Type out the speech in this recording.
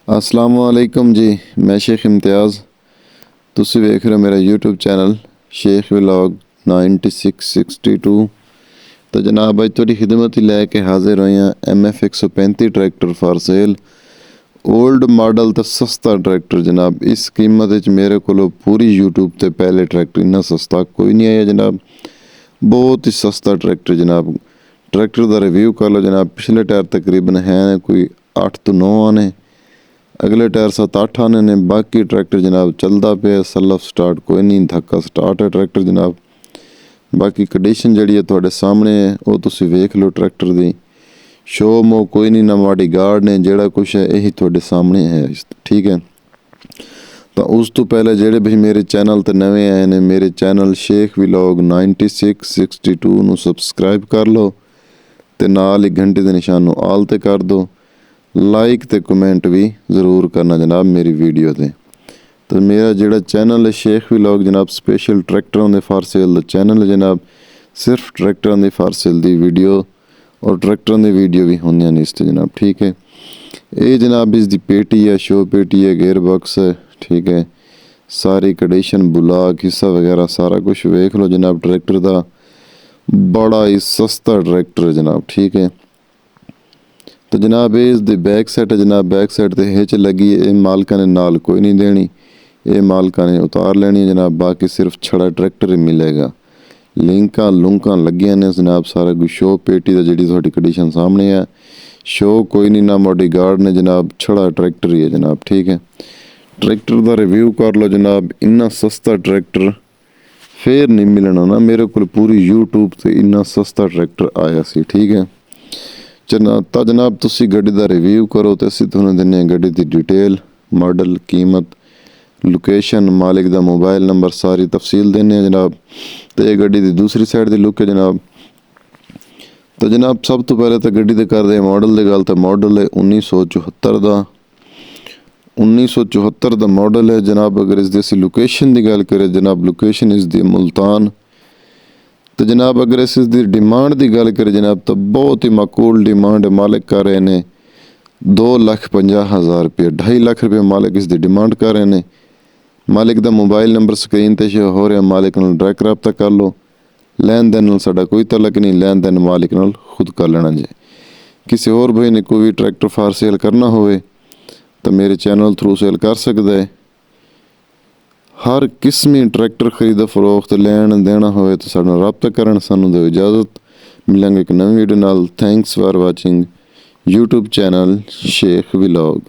अस्सलाम वालेकुम जी। मैं शेख इम्तियाज़, तुसी वेख रहे हो मेरा यूट्यूब चैनल शेख व्लॉग 9662। तो जनाब अज थोड़ी खिदमत ही लैके हाजिर होए हैं MF 135 tractor for sale. Old model तो सस्ता ट्रैक्टर जनाब। इस कीमत मेरे को पूरी यूट्यूब ते पहले ट्रैक्टर इन्ना सस्ता कोई नहीं आया जनाब। बहुत ही सस्ता ट्रैक्टर जनाब। ट्रैक्टर का रिव्यू कर लो जनाब। पिछले टायर तकरीबन हैं कोई 8 तो 9 आने, अगले टायर 7-8 आने ने। बाकी ट्रैक्टर जनाब चलता पे सलफ स्टार्ट कोई नहीं, धक्का स्टार्ट है ट्रैक्टर जनाब। बाकी कंडीशन जी है थोड़े सामने है, वो तुसी वेख लो ट्रैक्टर की। शो मो कोई नहीं, ना माड़ी गार्ड ने, जेड़ा कुछ है यही थोड़े सामने है, ठीक है। तो उस तो पहले जेड़े भी मेरे चैनल ते नवे आए ने, मेरे चैनल शेख व्लॉग 9662 ਨੂੰ सबसक्राइब कर लो ते नाल ही घंटे के निशान ਨੂੰ आल ते कर दो। लाइक ते कमेंट भी ज़रूर करना जनाब मेरी वीडियो ते। तो मेरा जेड़ा चैनल है शेख व्लॉग जनाब, स्पेशल ट्रैक्टरों के फॉर सेल दा चैनल है जनाब। सिर्फ ट्रैक्टरों की फॉर सेल दी वीडियो और ट्रैक्टरों की वीडियो भी होंगे ने इस जनाब, ठीक है। ये जनाब इसकी पेटी है, शो पेटी है, गेयर बॉक्स है, ठीक है। सारी कंडीशन बुलाक हिस्सा वगैरह सारा कुछ वेख लो जनाब। ट्रैक्टर का बड़ा ही सस्ता ट्रैक्टर है जनाब, ठीक है। तो जनाब इस दी बैक साइड है जनाब, बैक साइड ते हिच लगी है, मालका ने नाल कोई नहीं देनी, ये मालका ने उतार लेनी है जनाब। बाकी सिर्फ छड़ा ट्रैक्टर ही मिलेगा। लिंकां लुंकां लगियां ने जनाब, सारा कुछ। शो पेटी का जी थोड़ी कंडीशन सामने है, शो कोई नहीं, ना मोडी गार्ड ने जनाब, छड़ा ट्रैक्टर ही है जनाब, ठीक है। ट्रैक्टर का रिव्यू कर लो जनाब। इन्ना सस्ता ट्रैक्टर फिर नहीं मिलना ना मेरे को पूरी यूट्यूब से, इन्ना सस्ता ट्रैक्टर आया सी, ठीक है। तो जनाब तुसी गड्डी का रिव्यू करो तो असीं तुहानूं दिन्ने गड्डी की डिटेल, मॉडल, कीमत, लोकेशन, मालिक का मोबाइल नंबर, सारी तफसील देने जनाब। तो ये गड्डी की दूसरी साइड की लुक है जनाब। तो जनाब सब तो पहले तो गड्डी कर दे मॉडल की गल। तो मॉडल है 1974 का, 1974 का मॉडल है जनाब। अगर इसकी लोकेशन की गल करें जनाब, लोकेशन इसकी मुल्तान। तो जनाब अगर इसकी डिमांड की गल करें जनाब, तो बहुत ही माकूल डिमांड मालिक कर रहे हैं। 2,50,000 रुपये, 2.5 लाख रुपये मालिक इसकी डिमांड कर रहे हैं। मालिक का मोबाइल नंबर स्क्रीन पर शो हो रहा, मालिक नाल डायरेक्ट रब्ता कर लो। लैन देन साडा कोई तलक नहीं, लैन देन मालिक नाल खुद कर लेना जी। किसी और भाई ने कोई भी ट्रैक्टर फार सेल करना होवे तो मेरे चैनल थ्रू सेल कर सकता है। हर किस्मी ट्रैक्टर खरीद फरोख्त लैन देना होवे तो साडे नाल रब्ता करन। सानू दो इजाज़त, मिलेंगे एक नवी वीडियो नाल। Thanks for watching YouTube channel Sheikh vlog.